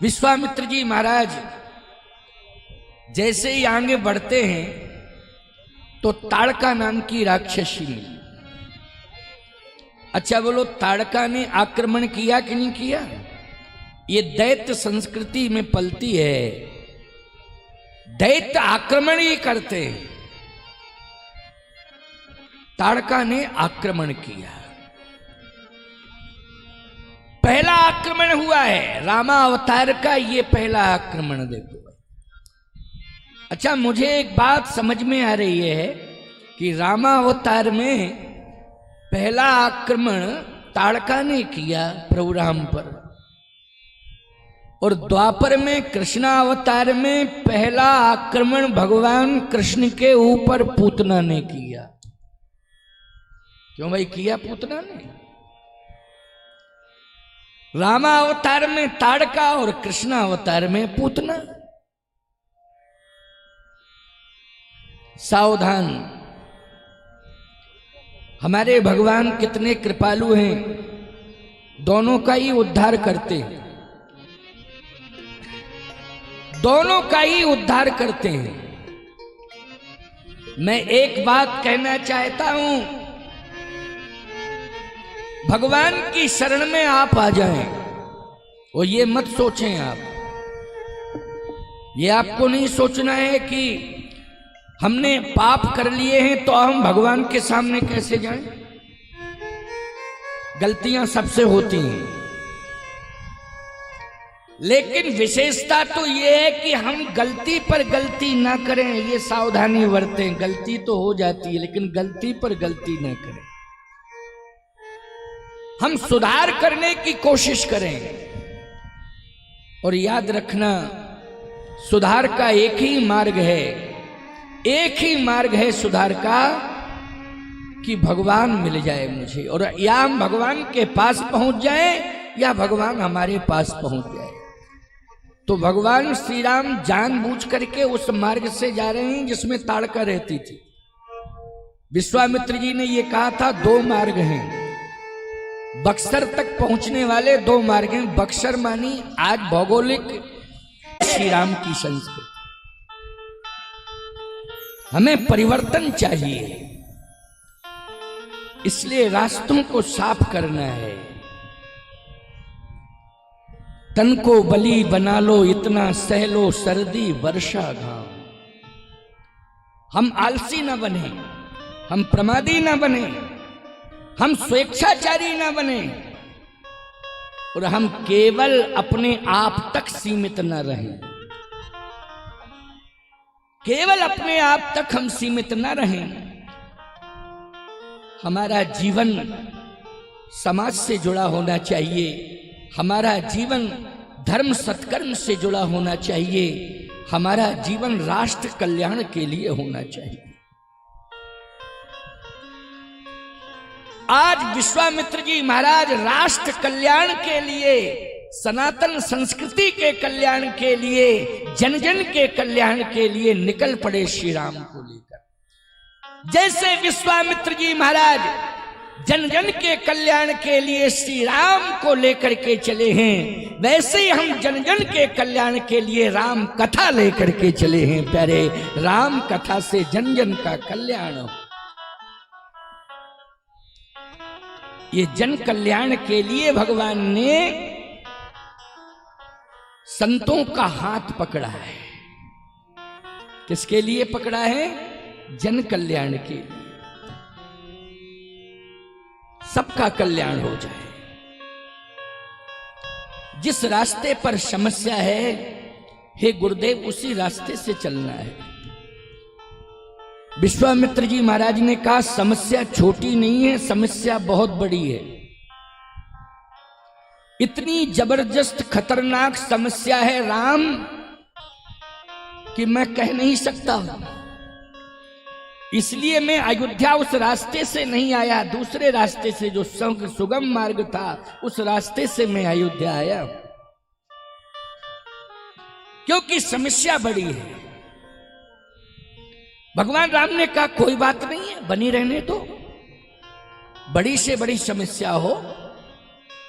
विश्वामित्र जी महाराज जैसे ही आगे बढ़ते हैं तो ताड़का नाम की राक्षसी मिली। अच्छा बोलो, ताड़का ने आक्रमण किया कि नहीं किया? ये दैत्य संस्कृति में पलती है, दैत्य आक्रमण ही करते हैं। ताड़का ने आक्रमण किया, पहला आक्रमण हुआ है रामा अवतार का, ये पहला आक्रमण देखो। अच्छा, मुझे एक बात समझ में आ रही है कि रामा अवतार में पहला आक्रमण ताड़का ने किया प्रभु राम पर, और द्वापर में कृष्णा अवतार में पहला आक्रमण भगवान कृष्ण के ऊपर पूतना ने किया। क्यों भाई किया पूतना ने? रामा अवतार में ताड़का और कृष्णा अवतार में पूतना। सावधान, हमारे भगवान कितने कृपालु हैं, दोनों का ही उद्धार करते हैं, दोनों का ही उद्धार करते हैं। मैं एक बात कहना चाहता हूं, भगवान की शरण में आप आ जाएं और ये मत सोचें आप, ये आपको नहीं सोचना है कि हमने पाप कर लिए हैं तो हम भगवान के सामने कैसे जाएं। गलतियां सबसे होती हैं, लेकिन विशेषता तो यह है कि हम गलती पर गलती ना करें, ये सावधानी बरतें। गलती तो हो जाती है लेकिन गलती पर गलती ना करें, हम सुधार करने की कोशिश करें। और याद रखना, सुधार का एक ही मार्ग है, एक ही मार्ग है सुधार का, कि भगवान मिल जाए मुझे, और या हम भगवान के पास पहुंच जाए या भगवान हमारे पास पहुंच जाए। तो भगवान श्री राम जानबूझ करके उस मार्ग से जा रहे हैं जिसमें ताड़का रहती थी। विश्वामित्र जी ने यह कहा था दो मार्ग हैं, बक्सर तक पहुंचने वाले दो मार्ग हैं। बक्सर मानी आज भौगोलिक श्री राम की संस्कृति। हमें परिवर्तन चाहिए, इसलिए रास्तों को साफ करना है। तन को बलि बना लो, इतना सह लो सर्दी वर्षा घाम। हम आलसी ना बने, हम प्रमादी ना बने, हम स्वेच्छाचारी ना बने, और हम केवल अपने आप तक सीमित ना रहें। केवल अपने आप तक हम सीमित ना रहें। हमारा जीवन समाज से जुड़ा होना चाहिए, हमारा जीवन धर्म सत्कर्म से जुड़ा होना चाहिए, हमारा जीवन राष्ट्र कल्याण के लिए होना चाहिए। आज विश्वामित्र जी महाराज राष्ट्र कल्याण के लिए, सनातन संस्कृति के कल्याण के लिए, जन जन के कल्याण के लिए निकल पड़े श्री राम को लेकर। जैसे विश्वामित्र जी महाराज जन जन के कल्याण के लिए श्री राम को लेकर के चले हैं, वैसे ही हम जन जन के कल्याण के लिए राम कथा लेकर के चले हैं। प्यारे, राम कथा से जन जन का कल्याण हो। ये जन कल्याण के लिए भगवान ने संतों का हाथ पकड़ा है। किसके लिए पकड़ा है? जन कल्याण के लिए, सबका कल्याण हो जाए। जिस रास्ते पर समस्या है, हे गुरुदेव, उसी रास्ते से चलना है। विश्वामित्र जी महाराज ने कहा समस्या छोटी नहीं है, समस्या बहुत बड़ी है। इतनी जबरदस्त खतरनाक समस्या है राम कि मैं कह नहीं सकता। इसलिए मैं अयोध्या उस रास्ते से नहीं आया, दूसरे रास्ते से जो सुगम मार्ग था उस रास्ते से मैं अयोध्या आया, क्योंकि समस्या बड़ी है। भगवान राम ने कहा कोई बात नहीं है, बनी रहने दो। बड़ी से बड़ी समस्या हो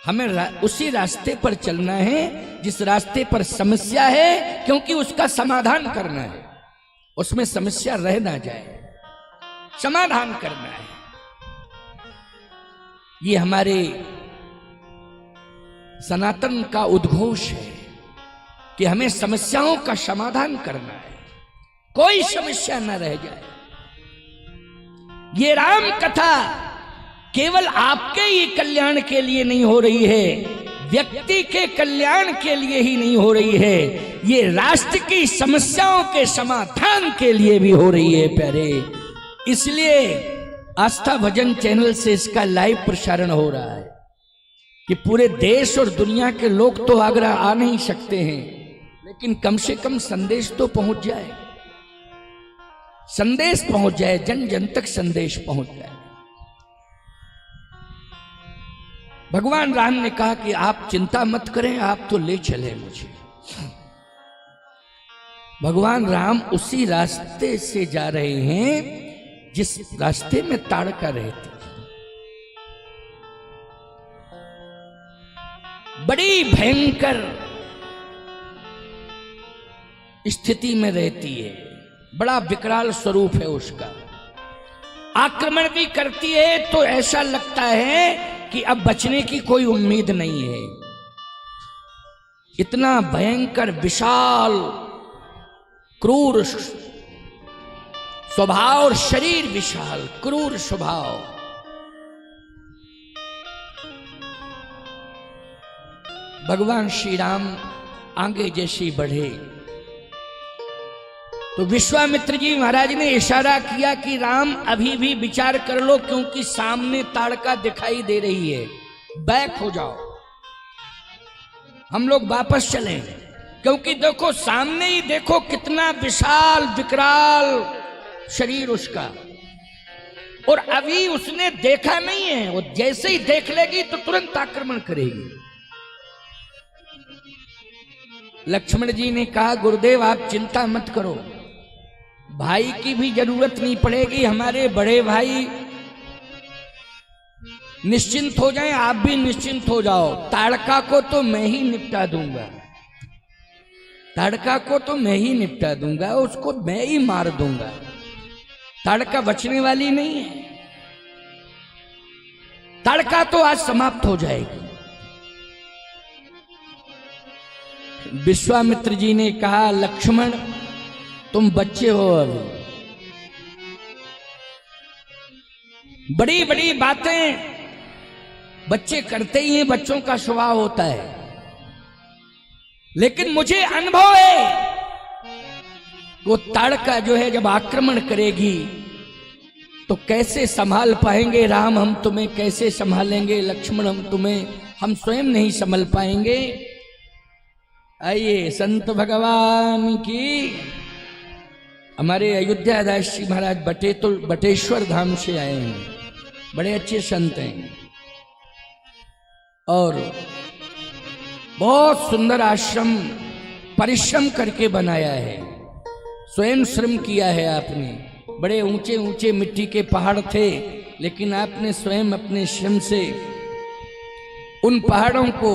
हमें उसी रास्ते पर चलना है जिस रास्ते पर समस्या है, क्योंकि उसका समाधान करना है, उसमें समस्या रह ना जाए, समाधान करना है। ये हमारे सनातन का उद्घोष है कि हमें समस्याओं का समाधान करना है, कोई समस्या न रह जाए। ये राम कथा केवल आपके ही कल्याण के लिए नहीं हो रही है, व्यक्ति के कल्याण के लिए ही नहीं हो रही है, ये राष्ट्र की समस्याओं के समाधान के लिए भी हो रही है प्यारे। इसलिए आस्था भजन चैनल से इसका लाइव प्रसारण हो रहा है कि पूरे देश और दुनिया के लोग तो आगरा आ नहीं सकते हैं, लेकिन कम से कम संदेश तो पहुंच जाए, संदेश पहुंच जाए, जन जन तक संदेश पहुंच जाए। भगवान राम ने कहा कि आप चिंता मत करें, आप तो ले चले मुझे। भगवान राम उसी रास्ते से जा रहे हैं जिस रास्ते में ताड़का रहती, बड़ी भयंकर स्थिति में रहती है, बड़ा विकराल स्वरूप है उसका। आक्रमण भी करती है तो ऐसा लगता है कि अब बचने की कोई उम्मीद नहीं है। इतना भयंकर विशाल क्रूर स्वभाव और शरीर विशाल क्रूर स्वभाव। भगवान श्री राम आगे जैसे बढ़े तो विश्वामित्र जी महाराज ने इशारा किया कि राम अभी भी विचार कर लो, क्योंकि सामने ताड़का दिखाई दे रही है, बैक हो जाओ, हम लोग वापस चलें। क्योंकि देखो सामने ही देखो कितना विशाल विकराल शरीर उसका, और अभी उसने देखा नहीं है, वो जैसे ही देख लेगी तो तुरंत आक्रमण करेगी। लक्ष्मण जी ने कहा गुरुदेव आप चिंता मत करो, भाई की भी जरूरत नहीं पड़ेगी, हमारे बड़े भाई निश्चिंत हो जाएं, आप भी निश्चिंत हो जाओ, ताड़का को तो मैं ही निपटा दूंगा, ताड़का को तो मैं ही निपटा दूंगा, उसको मैं ही मार दूंगा, ताड़का बचने वाली नहीं है, ताड़का तो आज समाप्त हो जाएगी। विश्वामित्र जी ने कहा लक्ष्मण तुम बच्चे हो, अभी बड़ी बड़ी बातें बच्चे करते ही हैं, बच्चों का स्वभाव होता है, लेकिन मुझे अनुभव है वो ताड़का जो है जब आक्रमण करेगी तो कैसे संभाल पाएंगे। राम हम तुम्हें कैसे संभालेंगे, लक्ष्मण हम स्वयं नहीं संभल पाएंगे। आइए संत भगवान की। हमारे अयोध्या दास जी महाराज बटेश्वर धाम से आए हैं, बड़े अच्छे संत हैं और बहुत सुंदर आश्रम परिश्रम करके बनाया है, स्वयं श्रम किया है आपने। बड़े ऊंचे ऊंचे मिट्टी के पहाड़ थे, लेकिन आपने स्वयं अपने श्रम से उन पहाड़ों को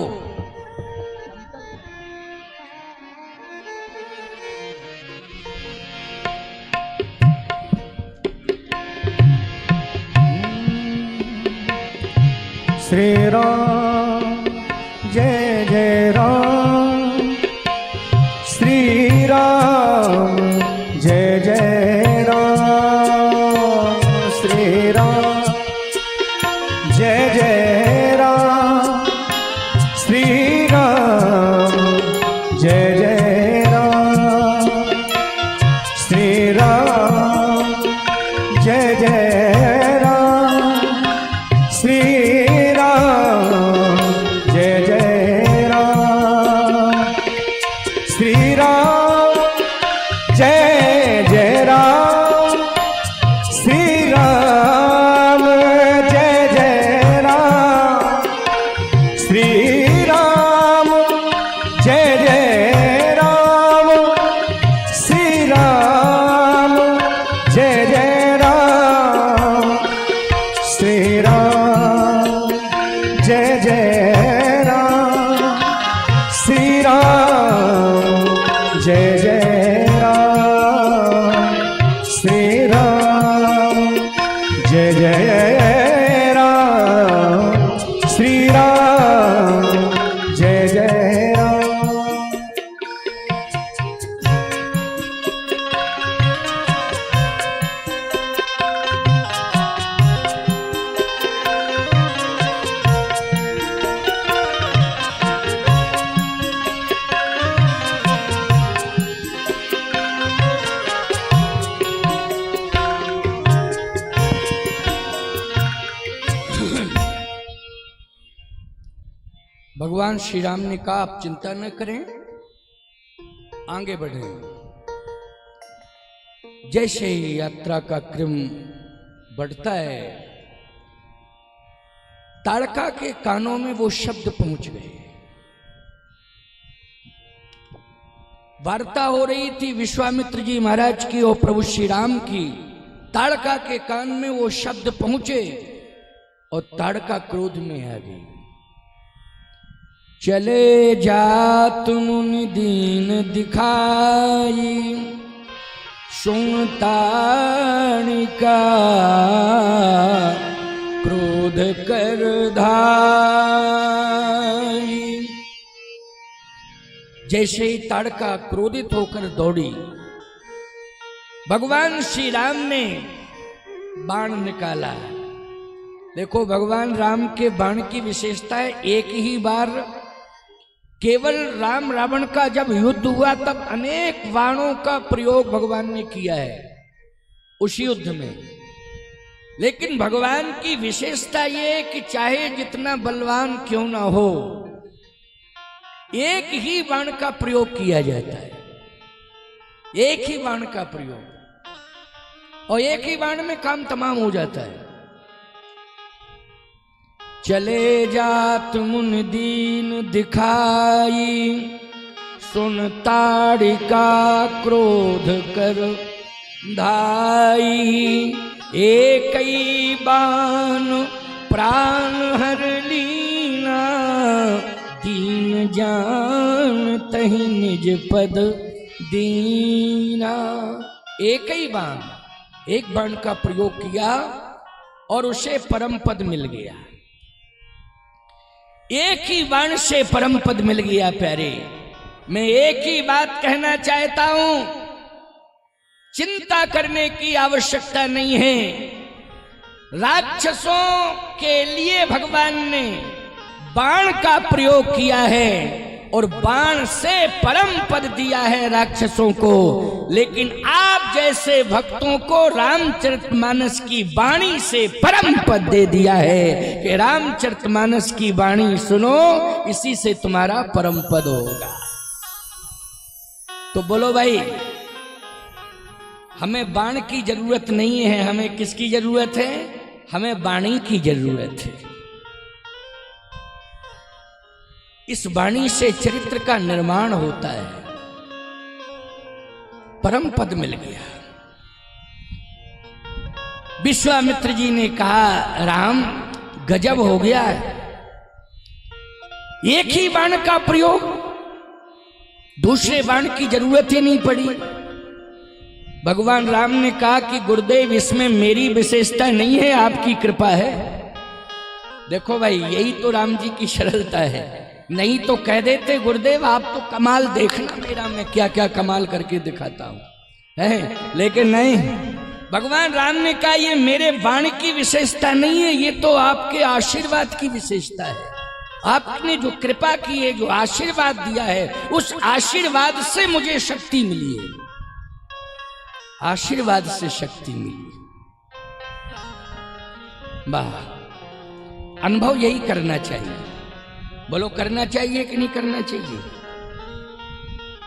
श्री राम जय जय राम, श्री राम जय जय राम, श्री राम जय जय राम, श्री राम जय जय राम, श्री राम जय जय राम, श्री जय जय राम। भगवान श्री राम ने कहा आप चिंता न करें, आगे बढ़ें। जैसे ही यात्रा का क्रम बढ़ता है, ताड़का के कानों में वो शब्द पहुंच गए। वार्ता हो रही थी विश्वामित्र जी महाराज की और प्रभु श्री राम की। ताड़का के कान में वो शब्द पहुंचे और ताड़का क्रोध में आ गई। चले जात मुनि दीन दिखाई, सुन ताड़िका क्रोध कर धाई। जैसे ही ताड़का क्रोधित होकर दौड़ी, भगवान श्री राम ने बाण निकाला। देखो भगवान राम के बाण की विशेषता है, एक ही बार केवल राम रावण का जब युद्ध हुआ तब अनेक बाणों का प्रयोग भगवान ने किया है उस युद्ध में। लेकिन भगवान की विशेषता ये कि चाहे जितना बलवान क्यों ना हो, एक ही बाण का प्रयोग किया जाता है। एक ही बाण का प्रयोग, और एक ही बाण में काम तमाम हो जाता है। चले जात मुनि दीन दिखाई, सुन ताड़िका क्रोध कर धाई। एक ही बाण प्राण हर लीना, दीन जान तहि निज पद दीना। एक ही बाण, एक बाण का प्रयोग किया और उसे परम पद मिल गया। एक ही बाण से परम पद मिल गया। प्यारे, मैं एक ही बात कहना चाहता हूं, चिंता करने की आवश्यकता नहीं है। राक्षसों के लिए भगवान ने बाण का प्रयोग किया है और बाण से परम पद दिया है राक्षसों को। लेकिन आप जैसे भक्तों को रामचरितमानस की वाणी से परम पद दे दिया है कि रामचरितमानस की वाणी सुनो, इसी से तुम्हारा परम पद होगा। तो बोलो भाई, हमें बाण की जरूरत नहीं है, हमें किसकी जरूरत है? हमें वाणी की जरूरत है। इस वाणी से चरित्र का निर्माण होता है। परम पद मिल गया। विश्वामित्र जी ने कहा राम गजब हो गया है, एक ही बाण का प्रयोग, दूसरे बाण की जरूरत ही नहीं पड़ी। भगवान राम ने कहा कि गुरुदेव इसमें मेरी विशेषता नहीं है, आपकी कृपा है। देखो भाई, यही तो राम जी की सरलता है। नहीं तो कह देते गुरुदेव आप तो कमाल देखना मेरा, मैं क्या क्या कमाल करके दिखाता हूं, है। लेकिन नहीं, भगवान राम ने कहा ये मेरे बाण की विशेषता नहीं है, ये तो आपके आशीर्वाद की विशेषता है। आपने जो कृपा की है, जो आशीर्वाद दिया है, उस आशीर्वाद से मुझे शक्ति मिली है। आशीर्वाद से शक्ति मिली। वाह, अनुभव यही करना चाहिए। बोलो, करना चाहिए कि नहीं करना चाहिए?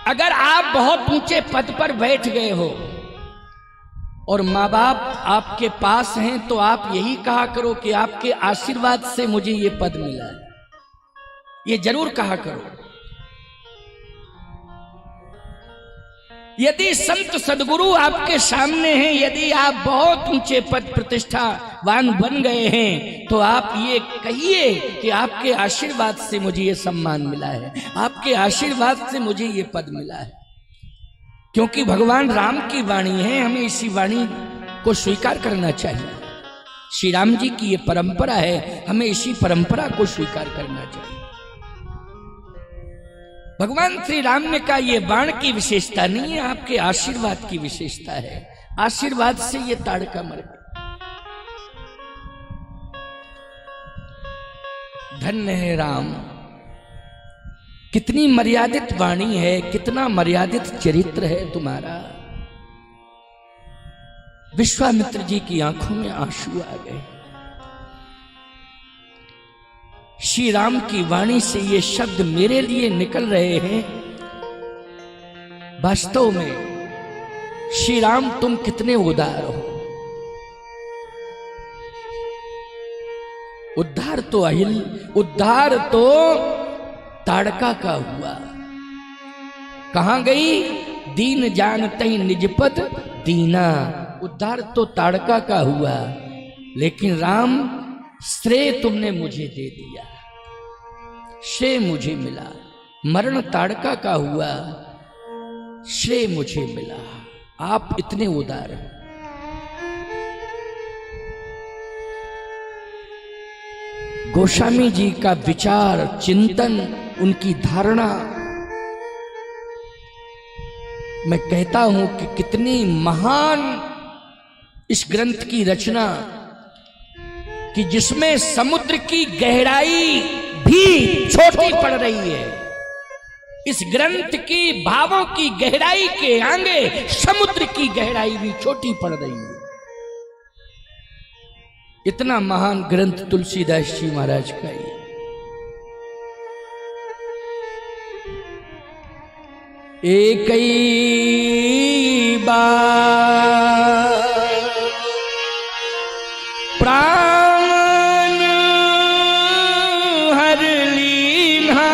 अगर आप बहुत ऊंचे पद पर बैठ गए हो और माँ बाप आपके पास हैं, तो आप यही कहा करो कि आपके आशीर्वाद से मुझे ये पद मिला है। ये जरूर कहा करो। यदि संत सदगुरु आपके सामने हैं, यदि आप बहुत ऊंचे पद प्रतिष्ठावान बन गए हैं, तो आप ये कहिए कि आपके आशीर्वाद से मुझे ये सम्मान मिला है, आपके आशीर्वाद से मुझे ये पद मिला है। क्योंकि भगवान राम की वाणी है, हमें इसी वाणी को स्वीकार करना चाहिए। श्री राम जी की ये परंपरा है, हमें इसी परंपरा को स्वीकार करना चाहिए। भगवान श्री राम ने कहा ये बाण की विशेषता नहीं है, आपके आशीर्वाद की विशेषता है। आशीर्वाद से ये ताड़का मर गया। धन्य है राम, कितनी मर्यादित वाणी है, कितना मर्यादित चरित्र है तुम्हारा। विश्वामित्र जी की आंखों में आंसू आ गए। श्री राम की वाणी से ये शब्द मेरे लिए निकल रहे हैं। वास्तव में श्री राम तुम कितने उदार हो। उद्धार तो ताड़का का हुआ। कहां गई? दीन जानते ही निजपत दीना। उद्धार तो ताड़का का हुआ, लेकिन राम श्रेय तुमने मुझे दे दिया, श्रेय मुझे मिला। मरण ताड़का का हुआ, श्रेय मुझे मिला। आप इतने उदार हैं। गोस्वामी जी का विचार, चिंतन, उनकी धारणा, मैं कहता हूं कि कितनी महान इस ग्रंथ की रचना, कि जिसमें समुद्र की गहराई भी छोटी पड़ रही है। इस ग्रंथ की भावों की गहराई के आगे समुद्र की गहराई भी छोटी पड़ रही है। इतना महान ग्रंथ तुलसीदास जी महाराज का ये। एक बार प्राण हर लीन्हा,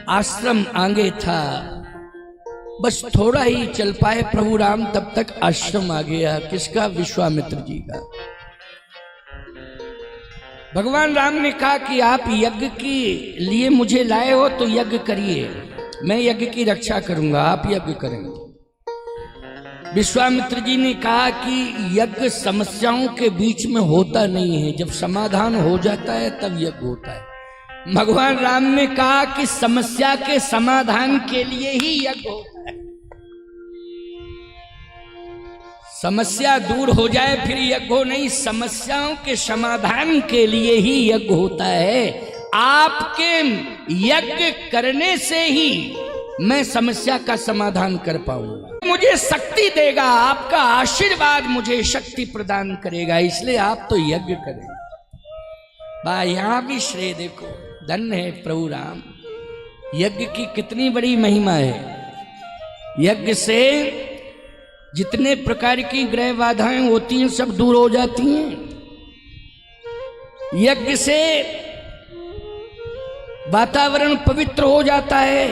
आश्रम आगे था, बस थोड़ा ही चल पाए प्रभु राम, तब तक आश्रम आ गया। किसका? विश्वामित्र जी का। भगवान राम ने कहा कि आप यज्ञ के लिए मुझे लाए हो तो यज्ञ करिए, मैं यज्ञ की रक्षा करूंगा, आप यज्ञ करेंगे। विश्वामित्र जी ने कहा कि यज्ञ समस्याओं के बीच में होता नहीं है, जब समाधान हो जाता है तब यज्ञ होता है। भगवान राम ने कहा कि समस्या के समाधान के लिए ही यज्ञ होता है। समस्या दूर हो जाए फिर यज्ञ हो नहीं, समस्याओं के समाधान के लिए ही यज्ञ होता है। आपके यज्ञ करने से ही मैं समस्या का समाधान कर पाऊंगा, मुझे शक्ति देगा, आपका आशीर्वाद मुझे शक्ति प्रदान करेगा, इसलिए आप तो यज्ञ करें। भाई यहां भी श्रेय देखो, धन्य है प्रभु राम। यज्ञ की कितनी बड़ी महिमा है। यज्ञ से जितने प्रकार की ग्रह बाधाएं होती हैं सब दूर हो जाती हैं। यज्ञ से वातावरण पवित्र हो जाता है।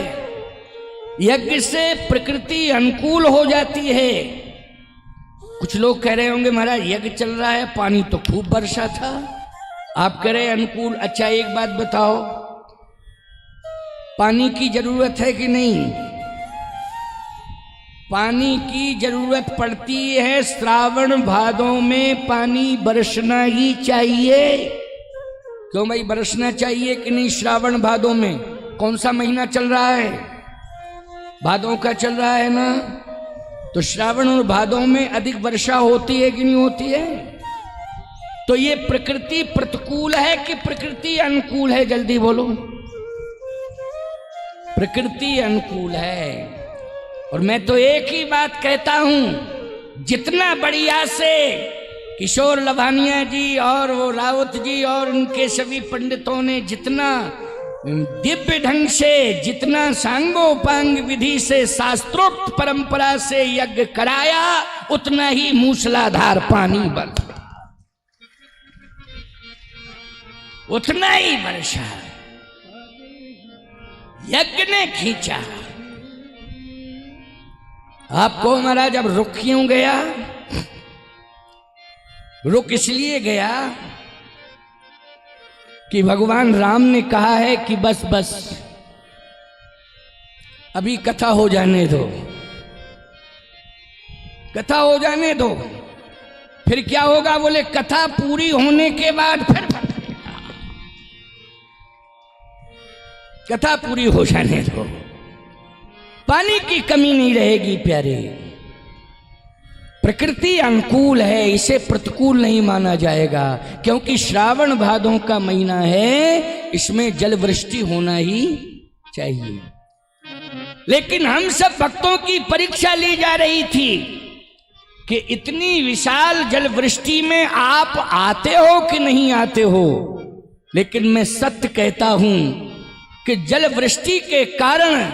यज्ञ से प्रकृति अनुकूल हो जाती है। कुछ लोग कह रहे होंगे महाराज यज्ञ चल रहा है, पानी तो खूब वर्षा था, आप कह रहे अनुकूल। अच्छा एक बात बताओ, पानी की जरूरत है कि नहीं? पानी की जरूरत पड़ती है। श्रावण भादों में पानी बरसना ही चाहिए। क्यों भाई बरसना चाहिए कि नहीं? श्रावण भादों में कौन सा महीना चल रहा है? भादों का चल रहा है ना। तो श्रावण और भादों में अधिक वर्षा होती है कि नहीं होती है? तो ये प्रकृति प्रतिकूल है कि प्रकृति अनुकूल है? जल्दी बोलो। प्रकृति अनुकूल है। और मैं तो एक ही बात कहता हूं, जितना बढ़िया से किशोर लवानिया जी और वो रावत जी और उनके सभी पंडितों ने जितना दिव्य ढंग से, जितना सांगोपांग विधि से, शास्त्रोक्त परंपरा से यज्ञ कराया, उतना ही मूसलाधार पानी बरसा, उतना ही वर्षा यज्ञ ने खींचा। आपको महाराज अब रुक क्यों गया? रुक इसलिए गया कि भगवान राम ने कहा है कि बस बस अभी कथा हो जाने दो, कथा हो जाने दो। फिर क्या होगा? बोले कथा पूरी होने के बाद फिर कथा पूरी हो जाने दो, पानी की कमी नहीं रहेगी प्यारे। प्रकृति अनुकूल है, इसे प्रतिकूल नहीं माना जाएगा, क्योंकि श्रावण भादों का महीना है, इसमें जल वृष्टि होना ही चाहिए। लेकिन हम सब भक्तों की परीक्षा ली जा रही थी कि इतनी विशाल जल वृष्टि में आप आते हो कि नहीं आते हो। लेकिन मैं सत्य कहता हूं कि जल वृष्टि के कारण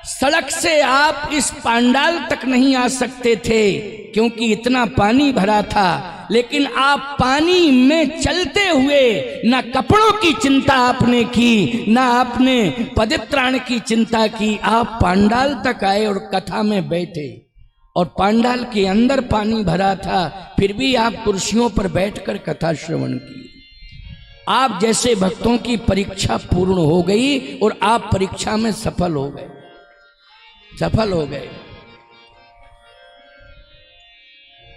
सड़क से आप इस पांडाल तक नहीं आ सकते थे, क्योंकि इतना पानी भरा था। लेकिन आप पानी में चलते हुए ना कपड़ों की चिंता आपने की, ना आपने पदत्राण की चिंता की। आप पांडाल तक आए और कथा में बैठे, और पांडाल के अंदर पानी भरा था, फिर भी आप कुर्सियों पर बैठकर कथा श्रवण की। आप जैसे भक्तों की परीक्षा पूर्ण हो गई और आप परीक्षा में सफल हो गए, सफल हो गए।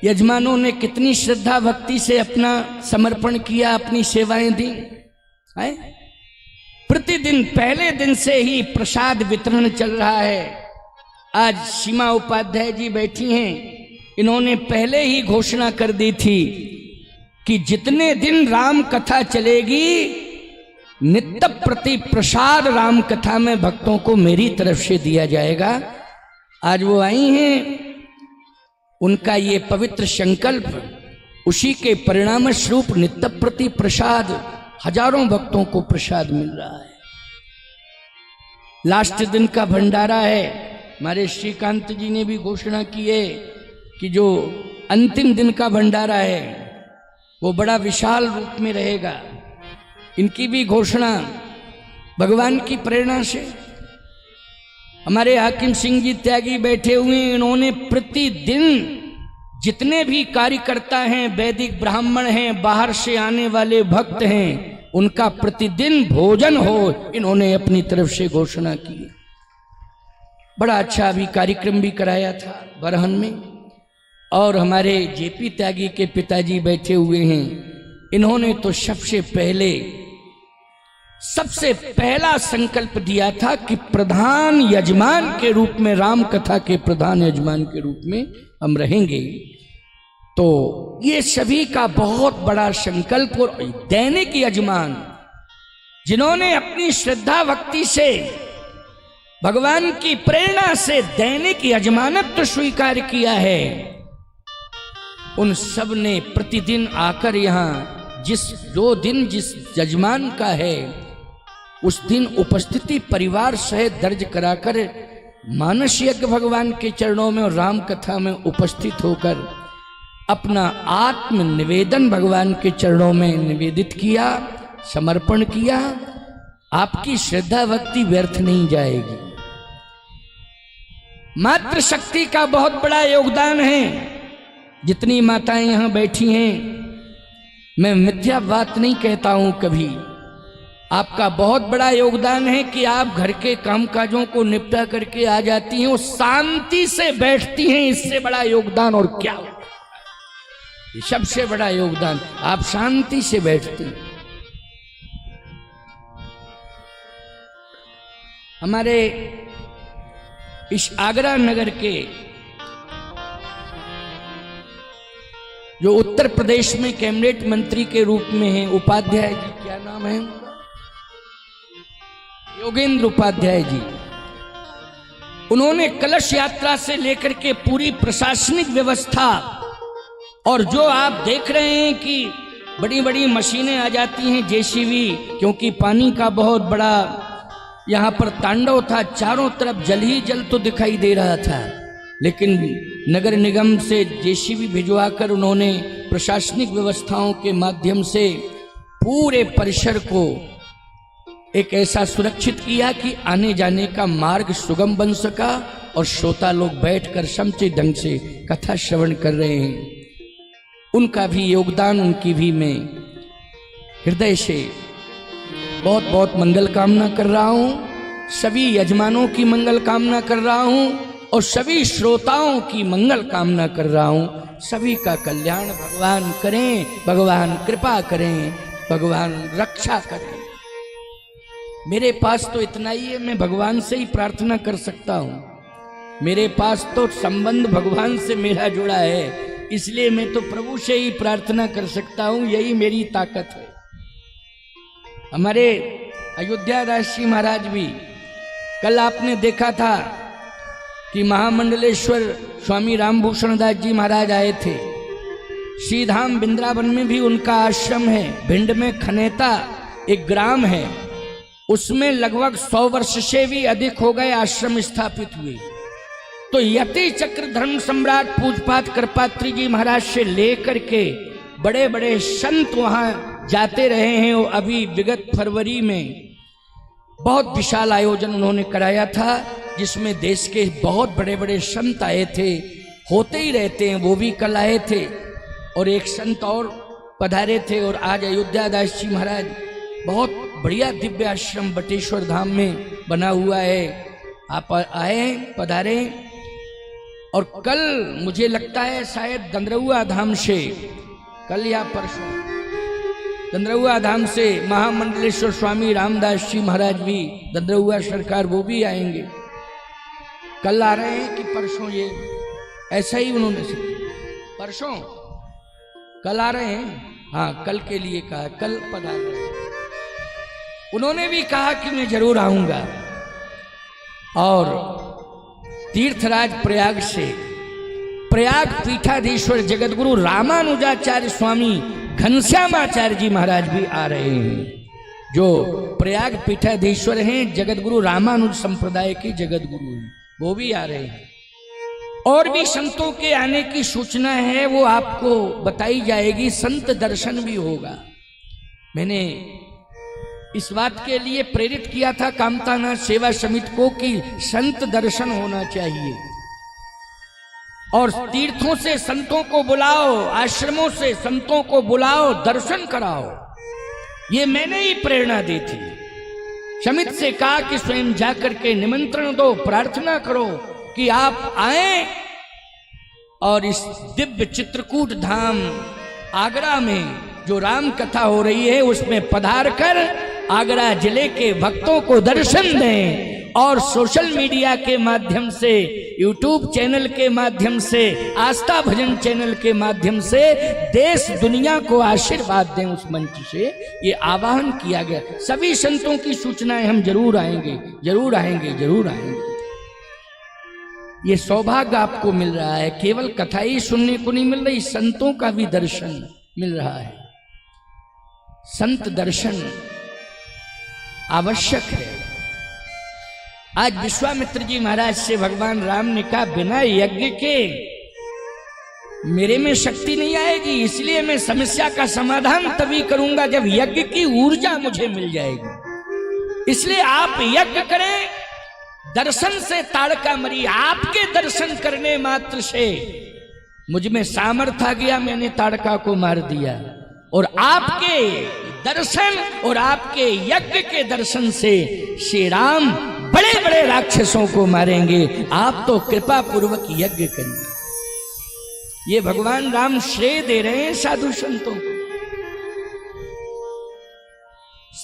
यजमानों ने कितनी श्रद्धा भक्ति से अपना समर्पण किया, अपनी सेवाएं दी है। प्रतिदिन पहले दिन से ही प्रसाद वितरण चल रहा है। आज सीमा उपाध्याय जी बैठी हैं, इन्होंने पहले ही घोषणा कर दी थी कि जितने दिन राम कथा चलेगी नित्य प्रति प्रसाद राम कथा में भक्तों को मेरी तरफ से दिया जाएगा। आज वो आई हैं, उनका ये पवित्र संकल्प, उसी के परिणाम स्वरूप नित्य प्रति प्रसाद हजारों भक्तों को प्रसाद मिल रहा है। लास्ट दिन का भंडारा है। हमारे श्रीकांत जी ने भी घोषणा की है कि जो अंतिम दिन का भंडारा है वो बड़ा विशाल रूप में रहेगा। इनकी भी घोषणा भगवान की प्रेरणा से। हमारे हाकिम सिंह जी त्यागी बैठे हुए, इन्होंने प्रतिदिन जितने भी कार्यकर्ता हैं, वैदिक ब्राह्मण हैं, बाहर से आने वाले भक्त हैं, उनका प्रतिदिन भोजन हो, इन्होंने अपनी तरफ से घोषणा की। बड़ा अच्छा अभी कार्यक्रम भी कराया था बरहन में। और हमारे जेपी त्यागी के पिताजी बैठे हुए हैं, इन्होंने तो सबसे पहला संकल्प दिया था कि प्रधान यजमान के रूप में, राम कथा के प्रधान यजमान के रूप में हम रहेंगे। तो ये सभी का बहुत बड़ा संकल्प। और दैनिक यजमान जिन्होंने अपनी श्रद्धा भक्ति से, भगवान की प्रेरणा से दैनिक यजमानत्व स्वीकार किया है, उन सब ने प्रतिदिन आकर यहाँ जो दिन जिस यजमान का है उस दिन उपस्थिति परिवार सहित दर्ज कराकर मानस यज्ञ भगवान के चरणों में और राम कथा में उपस्थित होकर अपना आत्म निवेदन भगवान के चरणों में निवेदित किया, समर्पण किया। आपकी श्रद्धा भक्ति व्यर्थ नहीं जाएगी। मातृ शक्ति का बहुत बड़ा योगदान है। जितनी माताएं यहां बैठी हैं, मैं मिथ्या बात नहीं कहता हूं कभी। आपका बहुत बड़ा योगदान है कि आप घर के कामकाजों को निपटा करके आ जाती हैं और शांति से बैठती हैं। इससे बड़ा योगदान और क्या हो? ये सबसे बड़ा योगदान, आप शांति से बैठती हैं। हमारे इस आगरा नगर के जो उत्तर प्रदेश में कैबिनेट मंत्री के रूप में हैं, उपाध्याय जी, क्या नाम है उनका? योगेंद्र उपाध्याय जी। उन्होंने कलश यात्रा से लेकर के पूरी प्रशासनिक व्यवस्था, और जो आप देख रहे हैं कि बड़ी बड़ी मशीनें आ जाती हैं, जेसीबी, क्योंकि पानी का बहुत बड़ा यहाँ पर तांडव था, चारों तरफ जल ही जल तो दिखाई दे रहा था। लेकिन नगर निगम से जेसीबी भिजवाकर उन्होंने प्रशासनिक व्यवस्थाओं के माध्यम से पूरे परिसर को एक ऐसा सुरक्षित किया कि आने जाने का मार्ग सुगम बन सका और श्रोता लोग बैठकर समुचित ढंग से कथा श्रवण कर रहे हैं। उनका भी योगदान, उनकी भी मैं हृदय से बहुत बहुत मंगल कामना कर रहा हूँ। सभी यजमानों की मंगल कामना कर रहा हूँ और सभी श्रोताओं की मंगल कामना कर रहा हूँ। सभी का कल्याण भगवान करें, भगवान कृपा करें, भगवान रक्षा करें। मेरे पास तो इतना ही है, मैं भगवान से ही प्रार्थना कर सकता हूँ। मेरे पास तो संबंध भगवान से मेरा जुड़ा है, इसलिए मैं तो प्रभु से ही प्रार्थना कर सकता हूँ। यही मेरी ताकत है। हमारे अयोध्या राज श्री महाराज भी, कल आपने देखा था कि महामंडलेश्वर स्वामी रामभूषण दास जी महाराज आए थे। श्रीधाम वृंदावन में भी उनका आश्रम है। भिंड में खनेता एक ग्राम है, उसमें लगभग 100 वर्ष से भी अधिक हो गए आश्रम स्थापित हुए। तो यति चक्र धर्म सम्राट पूजपात कृपात्री जी महाराज से लेकर के बड़े बड़े संत वहां जाते रहे हैं। और अभी विगत फरवरी में बहुत विशाल आयोजन उन्होंने कराया था, जिसमें देश के बहुत बड़े बड़े संत आए थे। होते ही रहते हैं, वो भी कल आए थे। और एक संत और पधारे थे। और आज अयोध्या दास जी महाराज बहुत बढ़िया दिव्य आश्रम बटेश्वर धाम में बना हुआ है। आप आए, पधारे। और कल मुझे लगता है शायद दंदरौआ धाम से, कल या परसों दंदरौआ धाम से महामंडलेश्वर स्वामी रामदास जी महाराज भी, दंदरौआ सरकार, वो भी आएंगे। कल आ रहे हैं कि परसों, ये ऐसा ही उन्होंने से परसों कल आ रहे हैं। हाँ, कल के लिए कहा, कल पधार रहे हैं। उन्होंने भी कहा कि मैं जरूर आऊंगा। और तीर्थराज प्रयाग से प्रयाग पीठाधीश्वर जगतगुरु रामानुजाचार्य स्वामी घनश्यामाचार्य जी महाराज भी आ रहे हैं, जो प्रयाग पीठाधीश्वर हैं, जगतगुरु रामानुज संप्रदाय के जगतगुरु हैं, वो भी आ रहे हैं। और भी संतों के आने की सूचना है, वो आपको बताई जाएगी। संत दर्शन भी होगा। मैंने इस बात के लिए प्रेरित किया था कामतानाथ सेवा समिति को कि संत दर्शन होना चाहिए। और तीर्थों से संतों को बुलाओ, आश्रमों से संतों को बुलाओ, दर्शन कराओ। ये मैंने ही प्रेरणा दी थी। समिति से कहा कि स्वयं जाकर के निमंत्रण दो, प्रार्थना करो कि आप आए और इस दिव्य चित्रकूट धाम आगरा में जो राम कथा हो रही है उसमें पधार कर आगरा जिले के भक्तों को दर्शन दें। और सोशल मीडिया के माध्यम से, यूट्यूब चैनल के माध्यम से, आस्था भजन चैनल के माध्यम से देश दुनिया को आशीर्वाद दें। उस मंच से ये आह्वान किया गया। सभी संतों की सूचनाएं, हम जरूर आएंगे, जरूर आएंगे, जरूर आएंगे। ये सौभाग्य आपको मिल रहा है। केवल कथा ही सुनने को नहीं मिल रही, संतों का भी दर्शन मिल रहा है। संत दर्शन आवश्यक है। आज विश्वामित्र जी महाराज से भगवान राम ने कहा, बिना यज्ञ के मेरे में शक्ति नहीं आएगी, इसलिए मैं समस्या का समाधान तभी करूंगा जब यज्ञ की ऊर्जा मुझे मिल जाएगी। इसलिए आप यज्ञ करें। दर्शन से ताड़का मरी। आपके दर्शन करने मात्र से मुझ में सामर्थ्य आ गया, मैंने ताड़का को मार दिया। और आपके दर्शन और आपके यज्ञ के दर्शन से श्री राम बड़े बड़े राक्षसों को मारेंगे। आप तो कृपा पूर्वक यज्ञ करिए। ये भगवान राम श्रेय दे रहे हैं साधु संतों को।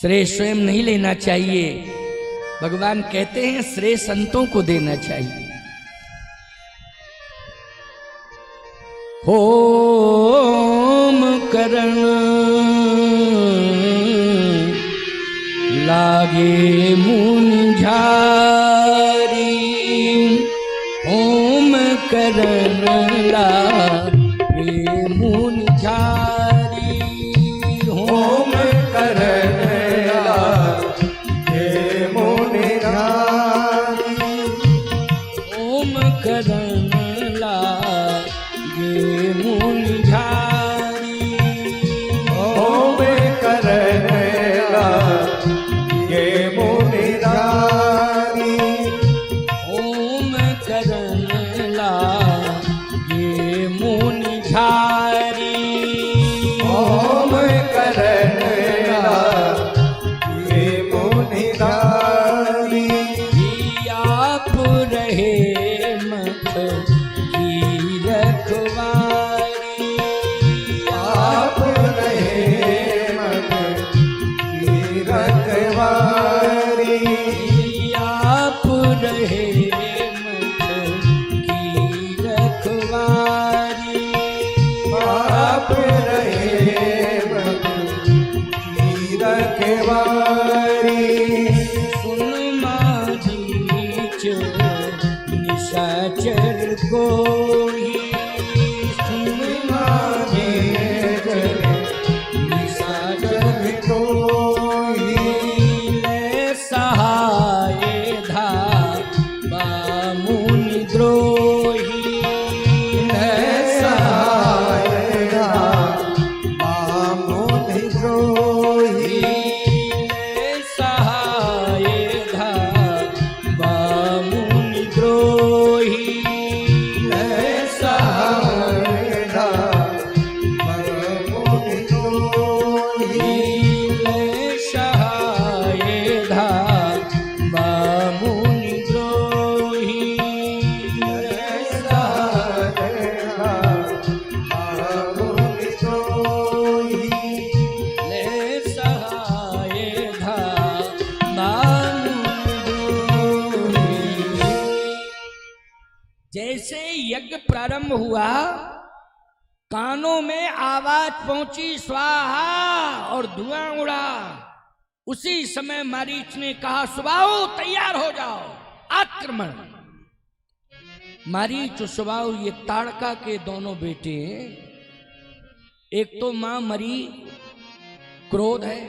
श्रेय स्वयं नहीं लेना चाहिए। भगवान कहते हैं श्रेय संतों को देना चाहिए। होम करण लागे मुंझारी, होम करण लागे मुंझारी, होम करण लागे मुंझारी, होम करण लागे मुंझारी, होम करण लागे मुंझारी, होम करण लागे मुंझारी, होम करण लागे मुंझारी। आप रहे मत की रखवारी, आप रहे मत की रखवारी, आप रहे मत की रखवारी, आप रहे मत की रखवारी। सुन माझी निशा प्रारंभ हुआ, कानों में आवाज पहुंची स्वाहा और धुआं उड़ा। उसी समय मारीच ने कहा सुबाहु तैयार हो जाओ, आक्रमण। मारीच और सुबाहु ये ताड़का के दोनों बेटे हैं। एक तो मां मरी, क्रोध है,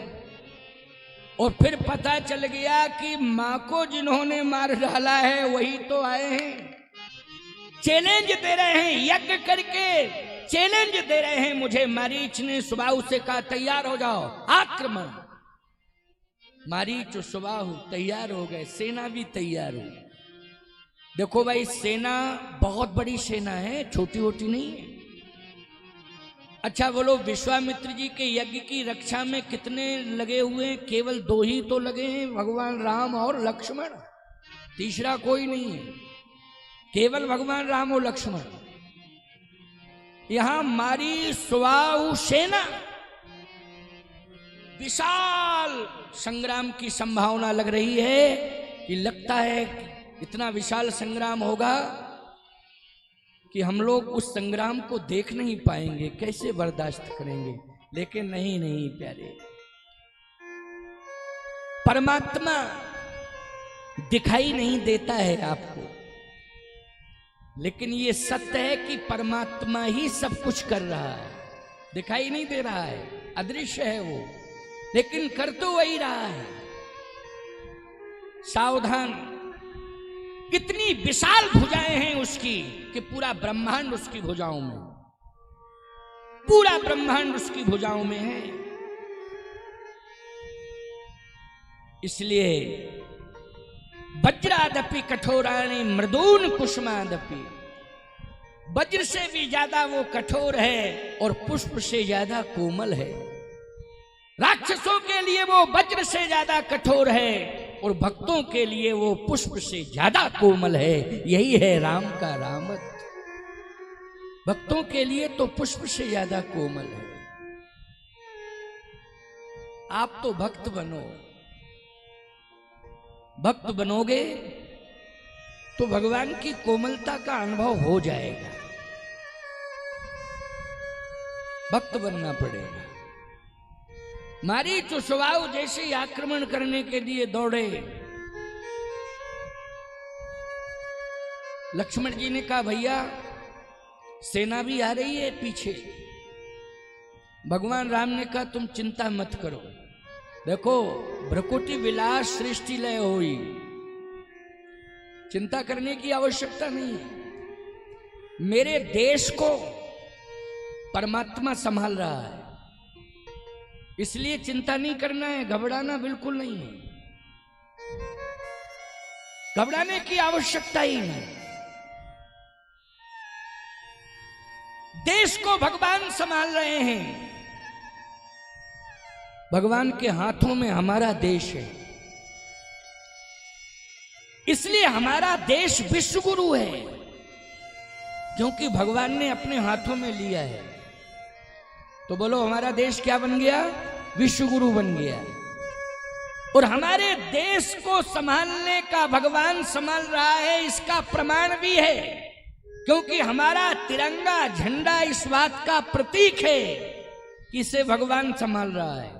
और फिर पता चल गया कि मां को जिन्होंने मार डाला है वही तो आए हैं, चैलेंज दे रहे हैं, यज्ञ करके चैलेंज दे रहे हैं मुझे। मारीच ने सुबाहु से कहा तैयार हो जाओ, आक्रमण। मारीच और सुबाहु तैयार हो गए, सेना भी तैयार हो। देखो भाई, सेना बहुत बड़ी सेना है, छोटी छोटी नहीं है। अच्छा बोलो, विश्वामित्र जी के यज्ञ की रक्षा में कितने लगे हुए हैं? केवल 2 ही तो लगे हैं, भगवान राम और लक्ष्मण, तीसरा कोई नहीं है, केवल भगवान राम और लक्ष्मण। यहां मारी सुबाहु सेना, विशाल संग्राम की संभावना लग रही है कि लगता है इतना विशाल संग्राम होगा कि हम लोग उस संग्राम को देख नहीं पाएंगे, कैसे बर्दाश्त करेंगे। लेकिन नहीं नहीं प्यारे, परमात्मा दिखाई नहीं देता है आपको, लेकिन ये सत्य है कि परमात्मा ही सब कुछ कर रहा है। दिखाई नहीं दे रहा है, अदृश्य है वो, लेकिन कर तो वही रहा है। सावधान, कितनी विशाल भुजाएं हैं उसकी कि पूरा ब्रह्मांड उसकी भुजाओं में, पूरा ब्रह्मांड उसकी भुजाओं में है। इसलिए वज्रादपि कठोराणि मृदून कुसुमादपि, वज्र से भी ज्यादा वो कठोर है और पुष्प से ज्यादा कोमल है। राक्षसों के लिए वो वज्र से ज्यादा कठोर है और भक्तों के लिए वो पुष्प से ज्यादा कोमल है। यही है राम का रामत, भक्तों के लिए तो पुष्प से ज्यादा कोमल है। आप तो भक्त बनो, भक्त बनोगे तो भगवान की कोमलता का अनुभव हो जाएगा। भक्त बनना पड़ेगा। मारीच और सुबाहु जैसे ही आक्रमण करने के लिए दौड़े, लक्ष्मण जी ने कहा भैया सेना भी आ रही है पीछे। भगवान राम ने कहा तुम चिंता मत करो, देखो भ्रकुटी विलास सृष्टि लय होई, चिंता करने की आवश्यकता नहीं है। मेरे देश को परमात्मा संभाल रहा है, इसलिए चिंता नहीं करना है, घबराना बिल्कुल नहीं है, घबराने की आवश्यकता ही नहीं। देश को भगवान संभाल रहे हैं, भगवान के हाथों में हमारा देश है, इसलिए हमारा देश विश्व गुरु है, क्योंकि भगवान ने अपने हाथों में लिया है। तो बोलो हमारा देश क्या बन गया? विश्व गुरु बन गया। और हमारे देश को संभालने का भगवान संभाल रहा है, इसका प्रमाण भी है, क्योंकि हमारा तिरंगा झंडा इस बात का प्रतीक है कि इसे भगवान संभाल रहा है।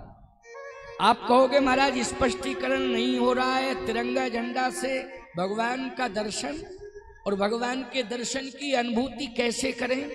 आप कहोगे महाराज स्पष्टीकरण नहीं हो रहा है, तिरंगा झंडा से भगवान का दर्शन और भगवान के दर्शन की अनुभूति कैसे करें?